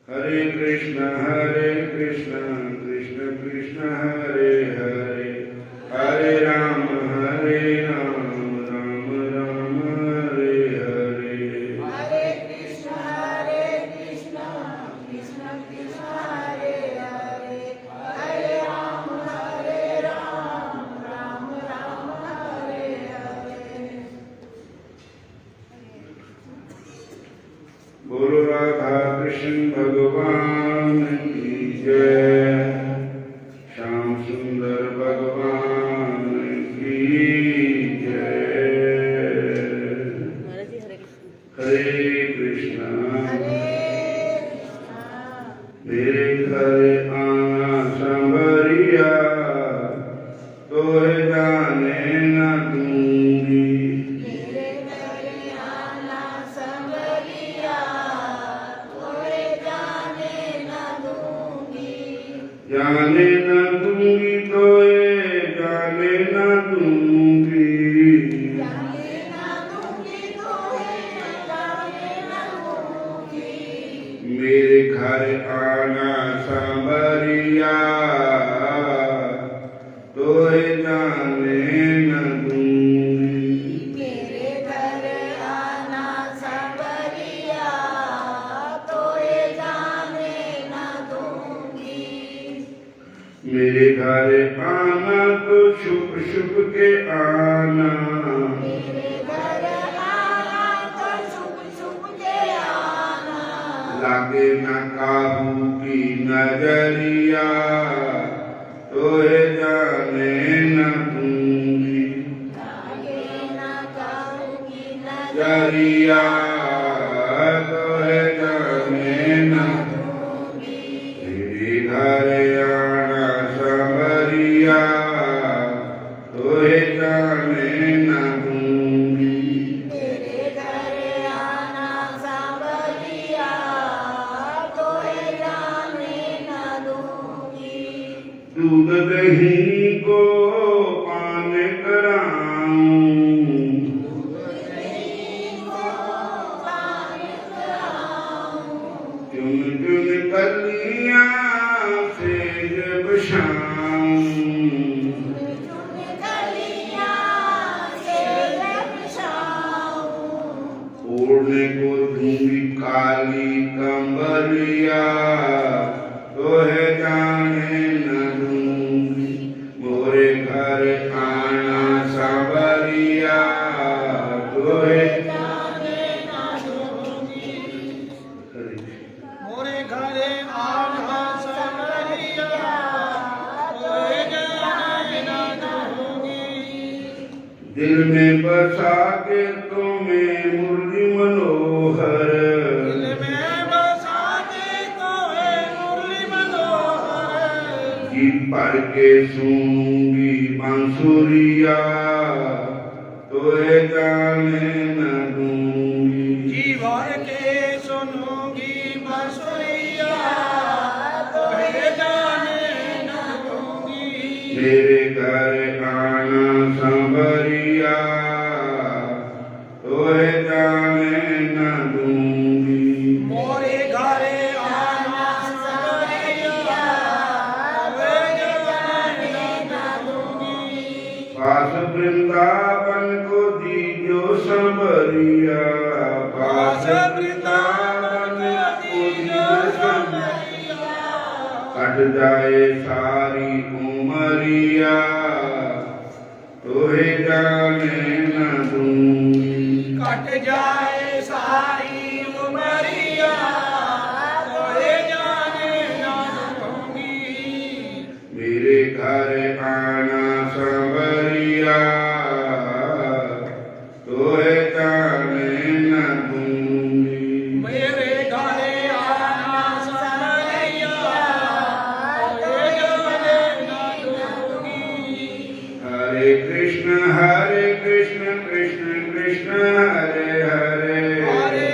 हरे कृष्ण कृष्ण कृष्ण हरे हरे, हरे राम राम राम हरे हरे। हरे कृष्ण कृष्ण कृष्ण हरे हरे, हरे राम राम राम हरे हरे। बोलो राधा कृष्ण भगवान की जय, श्याम सुंदर भगवान की जय। हरे कृष्णा मेरे घर आना संवरिया, तोहे जाने न दूंगी। मेरे घर आना संवरिया, तोहे जाने न दूंगी। जाने न दूंगी तोहे जाने न दूंगी। जाने न दूंगी, तोहे जाने न दूंगी। मेरे घर आना सांवरिया, तोहे जाने न दूंगी। मेरे घर आना संवरिया, तोहे जाने न दूंगी। मेरे घर आना तो छुप छुप के आना, मेरे घर आना तो छुप छुप के आना। लागे न काबू की नजरिया, तोहे जाने न दूंगी। लागे न काबू की नजरिया तोहे जाने न दूंगी। मेरे घर आना सांवरिया, तोहे जाने न दूंगी। मेरे घर आना सांवरिया, तोहे जाने न दूंगी। दूध दही को पान कराऊं, चुन चुन कलियां से जब शाऊं, ओढ़ने को दूंगी काली कंबलिया, तोहे जाने न दूंगी। मोरे घर आना सांवरिया, तोहे मोरे घरे आना संवरिया, तोहे जाने न दूंगी। दिल में बसा के तुम्हें मुरली मनोहर, दिल में बसा के तोहे मुरली मनोहर। जी पढ़ के सुनूंगी बांसुरिया, तोहे जाने न दूंगी। जी भर के सुनूंगी बांसुरिया, तोहे जाने न दूंगी। मेरे घर आना सांवरिया, तोहे जाने न दूंगी। मोरे घरे आना संवरिया, तोहे जाने न दूंगी। पास वृंदावन को दीजो संवरिया, पास वृंदावन को दीजो संवरिया। कट जाए सारी उमरिया, तोहे जाने न दूंगी। कट जाए सारी उमरिया, तोहे जाने न दूंगी। मेरे घर आना सांवरिया, तोहे जाने न दूंगी। मेरे घरे आना संवरिया, तोहे जाने न दूंगी। हरे कृष्ण कृष्ण कृष्ण हरे हरे, हरे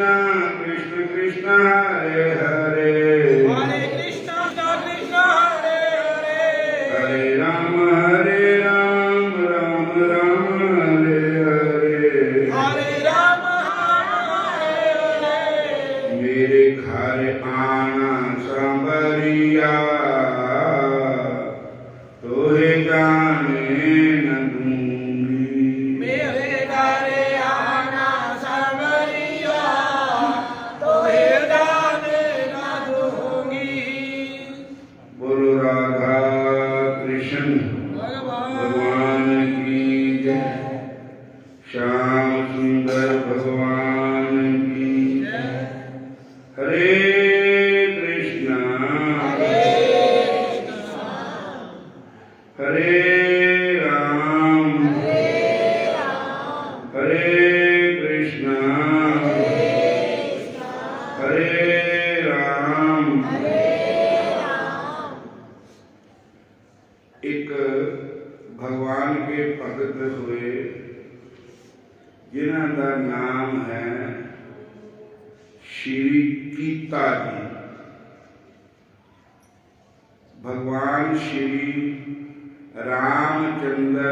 कृष्ण कृष्ण कृष्ण हरे हरे हरे कृष्ण हरे हरे हरे राम राम राम हरे हरे हरे राम हरे हरे मेरे घर आना सांवरिया तोहे जाने न दूंगी मेरे घरे आना सांवरिया तोहे जाने न दूंगी। बोलो राधा कृष्ण भगवान की जय श्याम सुंदर भगवान की जय हरे कृष्णा हरे राम हरे कृष्णा हरे राम एक भगवान के भगत हुए जिन्हां दा नाम है श्री कीता जी। भगवान श्री रामचंद्र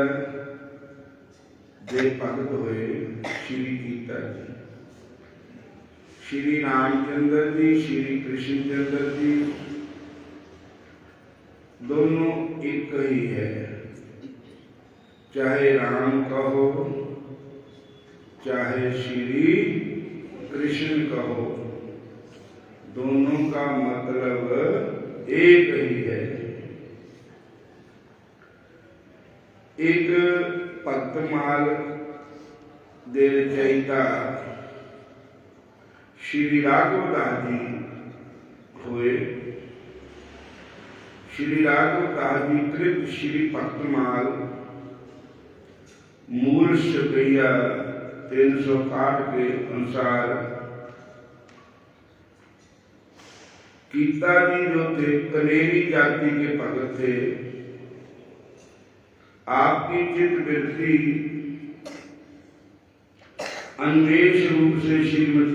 दे भगत हुए श्री कीता जी। श्री रामचंद्र जी श्री कृष्णचंद्र जी दोनों एक ही है, चाहे राम कहो चाहे श्री कृष्ण कहो, दोनों का मतलब एक ही है। एक भक्तमाल दे रचयिता श्री राघवदास जी हुए। श्री राघवदास जी कृत श्री भक्तमाल मूल रुपया 360 के अनुसार कीता जी जो थे कनेरी जाति के भगत थे। आपकी चित्तवृत्ति अन्वेष रूप से श्रीमद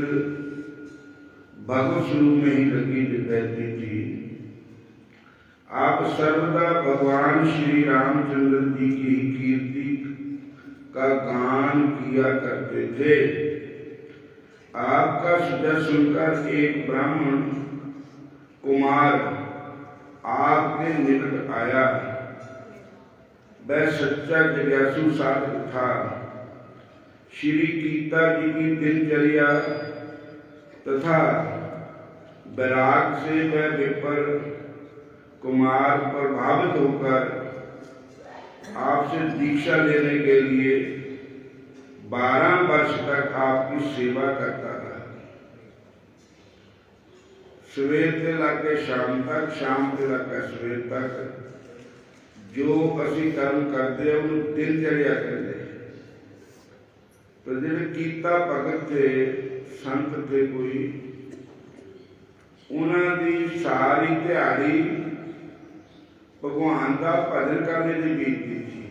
भगवत स्वरूप में ही लगी रहती थी। आप सर्वदा भगवान श्री रामचंद्र जी की कीर्ति का गान किया करते थे। आपका सुझाव सुनकर एक ब्राह्मण कुमार आपके निकट आया। वह सच्चा जिज्ञासु साधक था। श्री कीता जी की दिनचर्या तथा वैराग से वह विपर कुमार प्रभावित होकर आपसे दीक्षा लेने के लिए 12 वर्ष तक आपकी सेवा करता रहा। सवेर से लाके शाम तक, शाम से लाके सवेर तक जो असी कर्म करते हैं उन दिनचर्या करते। तो जिन्हें कीता भगत थे, संत थे कोई, उन्होंने सारी दिहाड़ी भगवान का भजन करने की बीतती थी।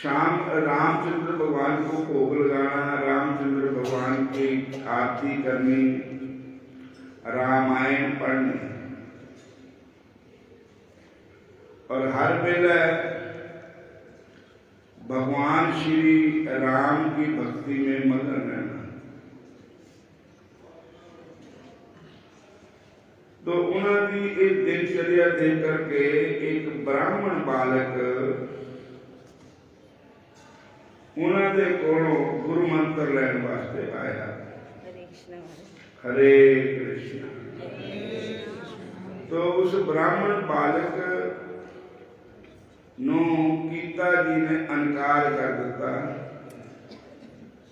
शाम रामचंद्र भगवान को भोग लगाना, रामचंद्र भगवान की आरती करनी, रामायण पढ़नी और हर वेले भगवान श्री राम की भक्ति में मगन रहना। तो उन्होंने एक दिनचर्या देख करके एक ब्राह्मण बालक उन्होंने कोलों गुरु मंत्र लैन वास्ते आया। हरे कृष्ण। तो उस ब्राह्मण बालक नो कीता जी ने अनकार कर दिता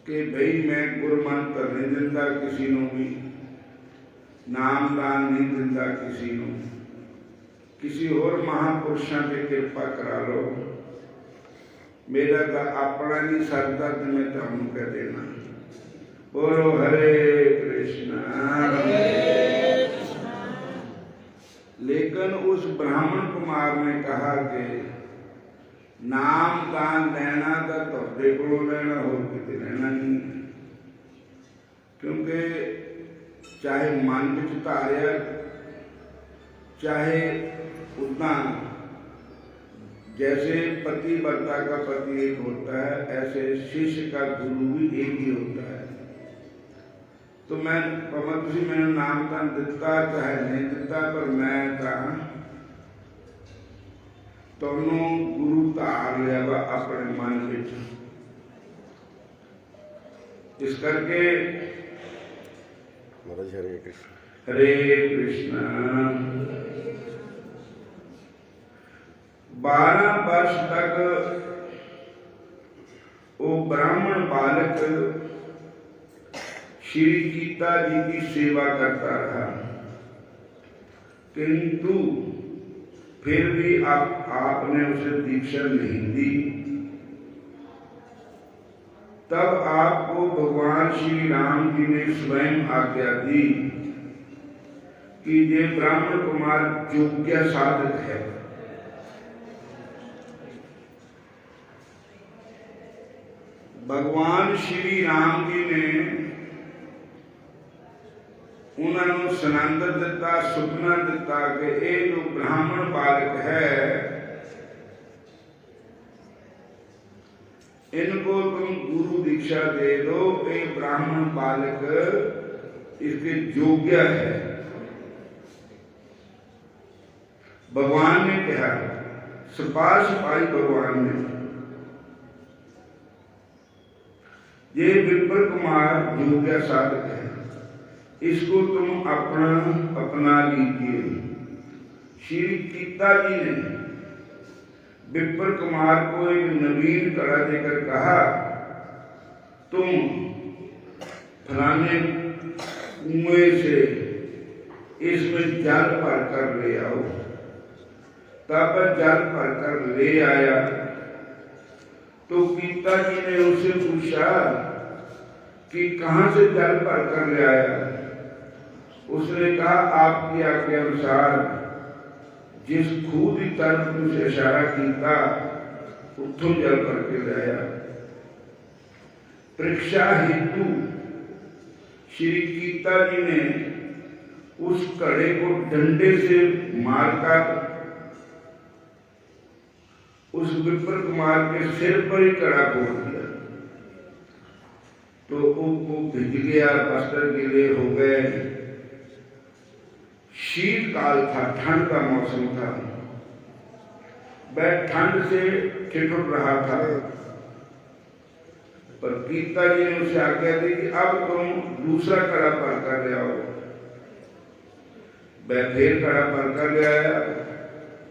कि भाई मैं गुरु मंत्र नहीं दिता किसी को भी, नामदान नहीं दिता किसी को, किसी और महापुरुषों की कृपा करा लो, मेरा तो अपना नहीं सरदा तो मैं तुम कह देना। बोलो हरे कृष्ण। लेकिन उस ब्राह्मण कुमार ने कहा कि नाम दान लेना तो तुहाडे कोलों लेना, होर किते लेना नहीं। क्योंकि चाहे मन में धारिया चाहे उतना, जैसे पति वर्ता का पति एक होता है, ऐसे शिष्य का गुरु भी एक ही होता है। तो मैं तुसी मैंने नाम तान दिता चाहे नहीं दिता, पर मैं दोनों गुरु धार लिया वा अपने मन में। इस करके हरे कृष्ण हरे कृष्ण। 12 वर्ष तक वो ब्राह्मण बालक श्री गीता जी की सेवा करता रहा, किंतु फिर भी आपने उसे दीक्षा नहीं दी। तब आपको भगवान श्री राम जी ने स्वयं आज्ञा दी कि ये ब्राह्मण कुमार योग्य साधक है। भगवान श्री राम जी ने उन्होंने सनंद दिता, सुपना दिता कि ये जो ब्राह्मण बालक है इनको तुम गुरु दीक्षा दे दो। ये ब्राह्मण बालक इसके योग्य है। भगवान ने कहा, सपाश पाई भगवान ने, ये विप्र कुमार योग्य साधक है, इसको तुम अपना लीजिए। श्री गीता जी ने विप्र कुमार को एक नवीन कड़ा देकर कहा, तुम फलाने कुएं से इसमें जल भर कर ले आओ। तब जल भर कर ले आया तो गीता जी ने उससे पूछा कि कहां से जल भर कर ले आया। उसने कहा, आपकी आज्ञा के अनुसार जिस खूह की तरफ उसे इशारा किया उठों जल भर के लाया। परीक्षा हेतु श्री गीता जी ने उस घड़े को डंडे से मारकर उस विप्र कुमार के सिर पर ही कड़ा फोड़ दिया। तो वो भिज गया, वस्त्र गीले हो गए। शीतकाल था, ठंड का मौसम था। वह ठंड से ठिठुर रहा था, पर गीता जी ने उसे आज्ञा दी कि अब तुम दूसरा कड़ा भर कर ले आओ। वह फिर कड़ा भर कर ले आया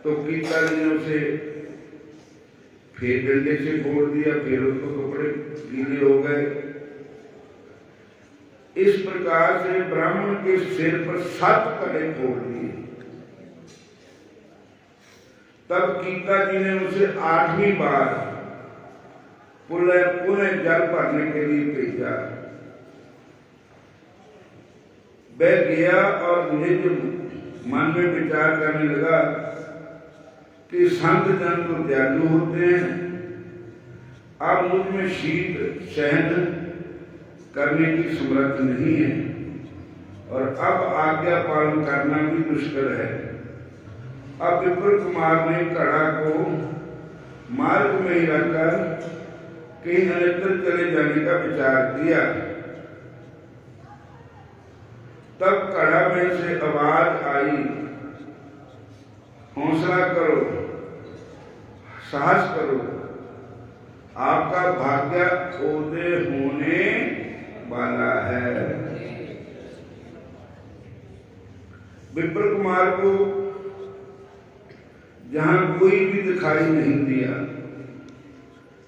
तो गीता जी ने उसे फिर डंडे से फोड़ दिया, फिर उसको कपड़े गीले हो गए। इस प्रकार से ब्राह्मण के सिर पर 7 कड़े फोड़ दिए। तब गीता जी ने उसे 8वीं बार पुनः जल भरने के लिए भेजा। वह गया और निज मन में विचार करने लगा कि संत जन तो दयालु होते हैं, अब मुझ में शीत सहन करने की समर्थ नहीं है और अब आज्ञा पालन करना भी दुष्कर है। अब विप्र कुमार ने कड़ा को मार्ग में ही रखकर कहीं अन्यत्र चले जाने का विचार किया। तब कड़ा में से आवाज आई, हौसला करो, साहस करो, आपका भाग्य उदय होने वाला है। विप्र कुमार को जहां कोई भी दिखाई नहीं दिया,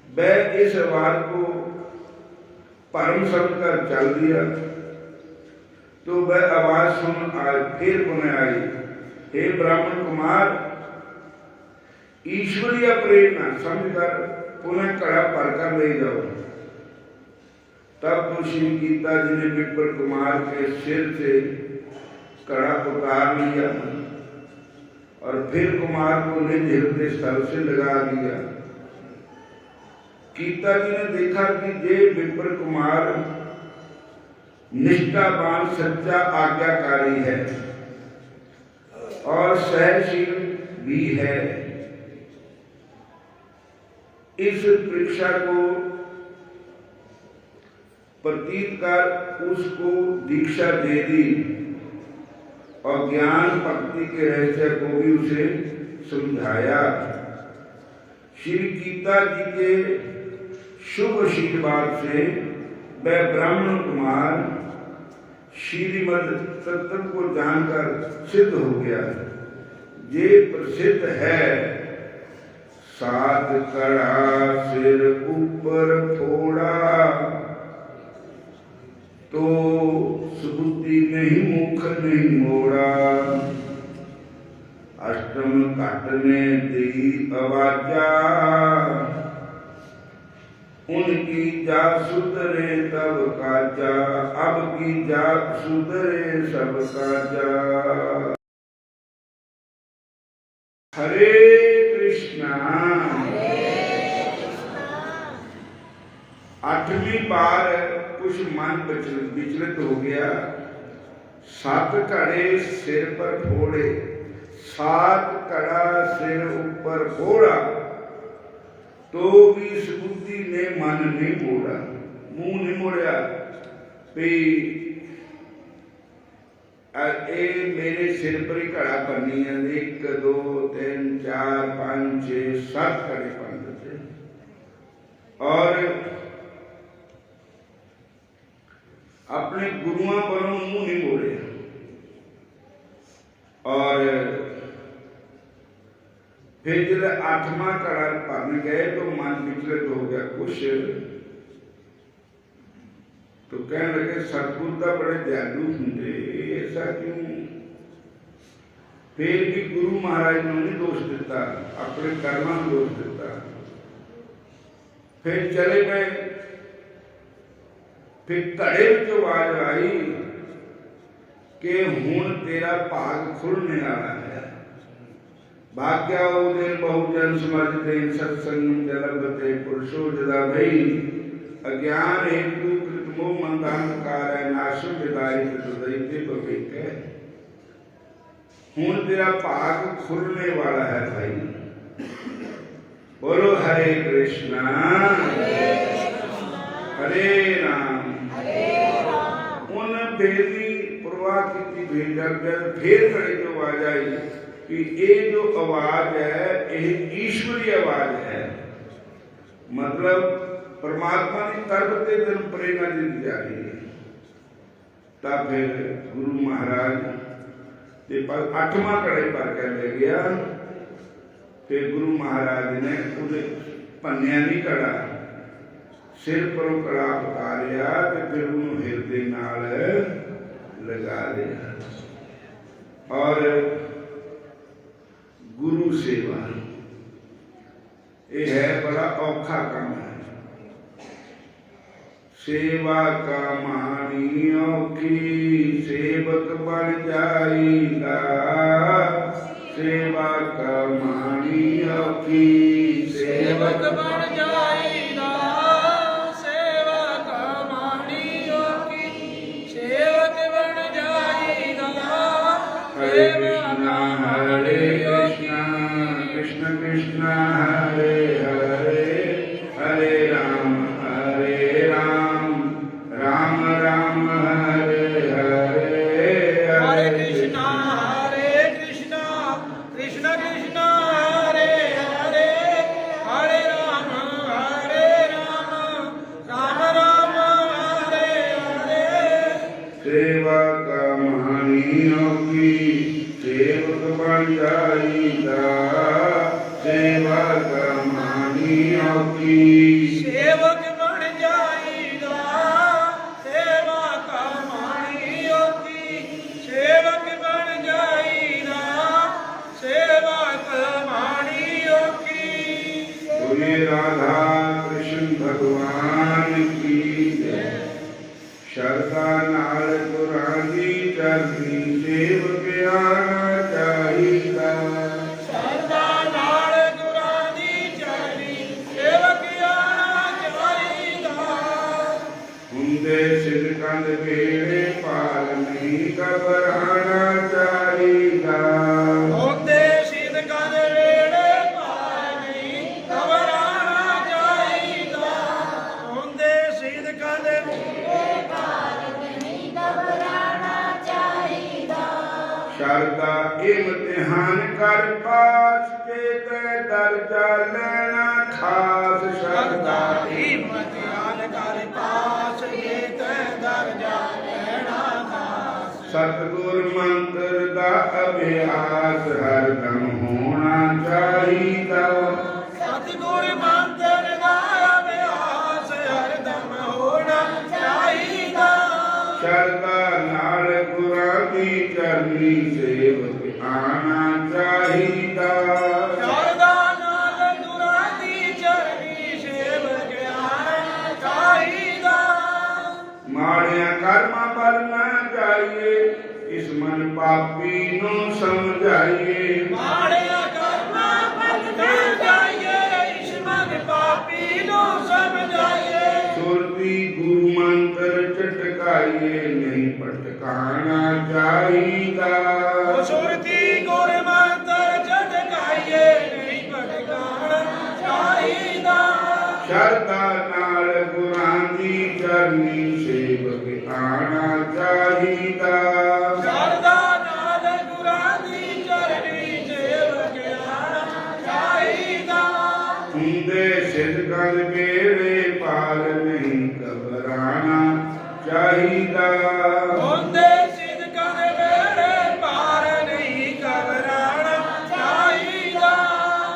वह इस आवाज को परम समझकर चल दिया। तो वह आवाज सुन फिर पुनः आई, हे ब्राह्मण कुमार, ईश्वरीय प्रेरणा समझकर पुनः कड़ा भर कर ले जाओ। तब तो श्री गीता जी ने विप्र कुमार के सिर से कड़ा उतार लिया और फिर कुमार को निज हृदय स्थल से लगा दिया। गीता जी ने देखा कि ये विप्र कुमार निष्ठावान सच्चा आज्ञाकारी है और सहनशील भी है। इस परीक्षा को प्रतीत कर उसको दीक्षा दे दी और ज्ञान भक्ति के रहस्य को भी उसे समझाया। श्री गीता जी के शुभ आशीर्वाद से वह ब्राह्मण कुमार श्रीमद तत्व को जानकर सिद्ध हो गया। ये प्रसिद्ध है, सात कड़ा सिर ऊपर फोड़ा, तो सुबुद्धि नहीं मुख नहीं मोड़ा। अष्टम घट में दी आवाजा, उनकी जात सुधरे तब काजा, अब की जात सुधरे सब काजा। हरे कृष्णा। आठवीं बार कुछ मन विचलित हो गया। सात कड़े सिर पर फोड़े, सात कड़ा सिर ऊपर फोड़ा, तो भी सुबुद्धि ने मन नहीं मोड़ा, मुंह नहीं मोड़ा भी ए मेरे सिर पर ही कड़ा करनी है। 1 2 3 4 5 6 7 कड़े बन देते और अपने गुरुओं वालों मुंह नहीं मोड़े। और फिर जब 8वां कड़ा भरने गए तो मन विचलित हो गया कुछ, तो कहने लगे सतगुरु का बड़े दयालु होंगे, ऐसा क्यों? फिर भी गुरु महाराज ने नहीं दोष दिता, अपने कर्मां में दोष दिता। फिर चले गए। फिर घड़े में आवाज आई कि हुण तेरा भाग खुलने वाला है। भाग्या उदय बहुजन समझते सत्संग जलबते पुरुषो जदा भई, अज्ञान हेतु कृतमो मंदांधकार है, नाशो विदाई दैत्य भविक है। हुण तेरा भाग खुलने वाला है भाई। बोलो हरे कृष्णा हरे राम। उन बेदी प्रवाह की भेजा फिर खड़ी जो आवाज आई कि ये जो आवाज है ये ईश्वरी आवाज है, मतलब परमात्मा की तरफ से दिन प्रेरणा दी जा रही है। तब फिर गुरु महाराज के पास 8वां कड़े पर कर ले गया। फिर गुरु महाराज ने उसे भन्या नहीं कड़ा, सिर पर कड़ा उतारिया तो फिर उन्होंने हृदय नाल लगा लिया। और गुरु सेवा ये है बड़ा औखा काम है। सेवा का मानी औखी, सेवक बन जाएगा। सेवा का मानी औखी, सेवक बन जाएगा। सेवा का मानी औखी, सेवक बन जाएगा। हरे कृष्णा कृष्ण कृष्ण हरे हरे, हरे राम राम राम हरे हरे। हरे कृष्णा कृष्ण कृष्ण हरे हरे, हरे राम राम राम हरे हरे। सेवा का मानियों की सेवक बन जाएगा। सेवा का मानियों की सेवक बन जाएगा। सेवा का मानियों की सेवक बन जाएगा। सेवा का मानियों की। बोले राधा कृष्ण भगवान की जय। श्रद्धा नाल पुरानी चरनी सेवक आना चाहिए। श्रद्धा नाल गुरानी चरनी सेवक आना चाहिए। हुंदे सिर कंद वेले नहीं घबराना चाहिदा। ਹੁੰਦੇ ਸਿਦਕਾਂ ਦੇ ਵੇੜੇ ਪਾਰ ਨਹੀਂ ਘਬਰਾਣਾ ਚਾਹੀਦਾ। ਹੁੰਦੇ ਸਿਦਕਾਂ ਦੇ नहीं घबराना चाहिदा। शरदा इम्तिहान कर पास के तै दर्जा लेना खास। शरदा ਇਮਤਿਹਾਨ ਕਰ ਪਾਸ ਇਹ ਤੈ ਦਰਜਾ ਲੈਣਾ ਖਾਸ। सतगुर मंत्र दा अभ्यास हरदम होना चाहिदा। ਸਤਿਗੁਰ ਮੰਤਰ ਦਾ ਅਭਿਆਸ ਹਰਦਮ ਹੋਣਾ ਚਾਹੀਦਾ। शरदा नाल गुरां दी चरनी सेवक आना चाहिदा। ਸ਼ਰਧਾ ਨਾਲ ਗੁਰਾਂ ਦੀ ਚਰਨੀ ਸੇਵਕ ਆਣਾ ਚਾਹੀਦਾ। माड़िया कर्मा बलना चाहिए इस मन पापी नू समझाइए। ਮਾੜਿਆ ਕਰਨਾ ਭਗਤਾਂ ਜਾਈਏ ਇਸ ਮਨ ਪਾਪੀ ਨੂੰ ਸਮਝਾਈਏ। सुरती गुरु मंत्र चटकाइए नहीं पटकाना चाहिदा। ਉਹ ਸੁਰਤੀ ਗੁਰ ਮੰਤਰ ਝਟਕਾਈਏ ਨਹੀਂ ਭਟਕਾਣਾ ਚਾਹੀਦਾ। शरदा नाल गुरां दी चरनी सेवक आना चाहिदा। ਸ਼ਰਧਾ ਨਾਲ ਗੁਰਾਂ ਦੀ ਚਰਨੀ ਸੇਵਕ ਆਣਾ ਚਾਹੀਦਾ। ਹੁੰਦੇ ਸਿਦਕਾਂ ਦੇ ਵੇਲੇ ਪਾਰ ਨਹੀਂ ਘਬਰਾਣਾ ਚਾਹੀਦਾ। ਹੁੰਦੇ ਸਿਦਕਾਂ ਦੇ ਵੇੜੇ ਪਾਰ ਨਹੀਂ ਘਬਰਾਣਾ ਚਾਹੀਦਾ।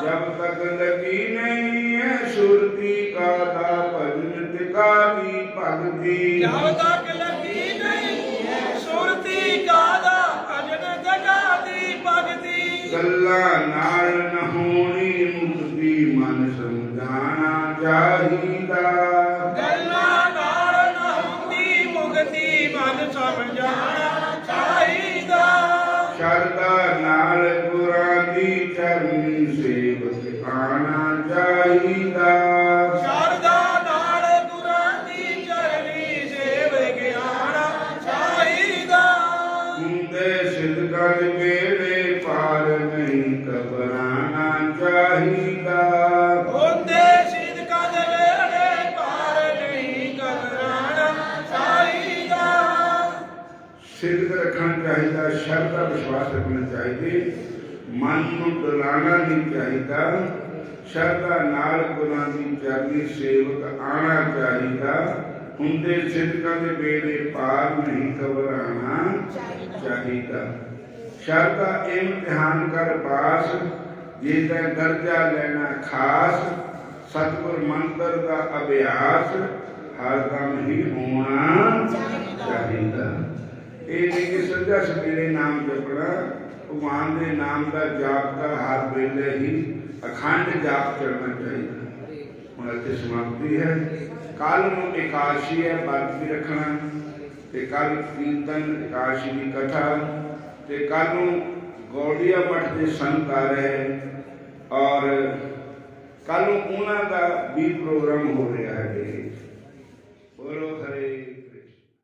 जब तक लगी नहीं है सुरती का दा भजन तिकारी भगती। जब तक लगी नहीं है सुरती कादा भजन जगाती भगती। ਗੱਲਾਂ ਨਾਲ न होनी मुक्ति मन समझाना चाहिदा। ਗੱਲਾਂ ਨਾਲ ਨਾ ਹੁੰਦੀ ਮੁਕਤੀ ਮਨ ਸਮਝਾਣਾ ਚਾਹੀਦਾ। शरदा नाल गुरां दी चरनी सेवक आना चाहिदा। ਸ਼ਰਧਾ ਨਾਲ ਗੁਰਾਂ ਦੀ ਚਰਨੀ ਸੇਵਕ ਆਣਾ ਚਾਹੀਦਾ। ਹੁੰਦੇ ਸਿਦਕਾਂ ਦੇ ਵੇਲੇ ਪਾਰ ਨਹੀਂ ਘਬਰਾਣਾ ਚਾਹੀਦਾ। ਹੁੰਦੇ ਸਿਦਕਾਂ ਦੇ ਵੇੜੇ ਪਾਰ ਨਹੀਂ ਘਬਰਾਣਾ ਚਾਹੀਦਾ। ਸਿਦਕ ਰੱਖਣਾ ਚਾਹੀਦਾ, ਸ਼ਰਧਾ ਵਿਸ਼ਵਾਸ ਰੱਖਣਾ ਚਾਹੀਦਾ, ਮਨ ਨੂੰ ਡੁਲਾਣਾ ਨਹੀਂ ਚਾਹੀਦਾ। ਸ਼ਰਧਾ ਨਾਲ ਗੁਰਾਂ ਦੀ ਚਰਨੀ ਸੇਵਕ ਆਣਾ ਚਾਹੀਦਾ। ਹੁੰਦੇ ਸਿਦਕਾਂ ਦੇ ਵੇਲੇ ਪਾਰ ਨਹੀਂ ਘਬਰਾਣਾ ਚਾਹੀਦਾ। ਸ਼ਰਧਾ ਇਮਤਿਹਾਨ ਕਰ ਪਾਸ ਜੇ ਤੈ ਦਰਜਾ ਲੈਣਾ ਖਾਸ। ਸਤਿਗੁਰ ਮੰਤਰ ਦਾ ਅਭਿਆਸ ਹਰਦਮ ਹੀ ਹੋਣਾ ਚਾਹੀਦਾ। ਇਹ ਨਹੀਂ ਕਿ ਸੱਜਾ ਸਵੇਰੇ ਨਾਮ ਜਪਣਾ, ਭਗਵਾਨ ਦੇ ਨਾਮ ਦਾ ਜਾਪ ਦਾ ਹਰ ਵੇਲੇ ਹੀ ਅਖੰਡ ਜਾਪ ਕਰਨਾ ਚਾਹੀਦਾ। ਹੁਣ ਇੱਥੇ ਸਮਾਪਤੀ ਹੈ। ਕੱਲ ਨੂੰ ਇਕਾਦਸ਼ੀ ਹੈ, ਵਰਤ ਵੀ ਰੱਖਣਾ ਤੇ ਕੱਲ ਕੀਰਤਨ ਇਕਾਦਸ਼ੀ ਦੀ ਕਥਾ ਤੇ ਕੱਲ ਨੂੰ ਗੌੜੀਆ ਮਠ ਦੇ ਸੰਤ ਆ ਰਹੇ ਔਰ ਕੱਲ ਨੂੰ ਉਹਨਾਂ ਦਾ ਵੀ ਪ੍ਰੋਗਰਾਮ ਹੋ ਰਿਹਾ ਹੈ। ਬੋਲੋ ਹਰੇ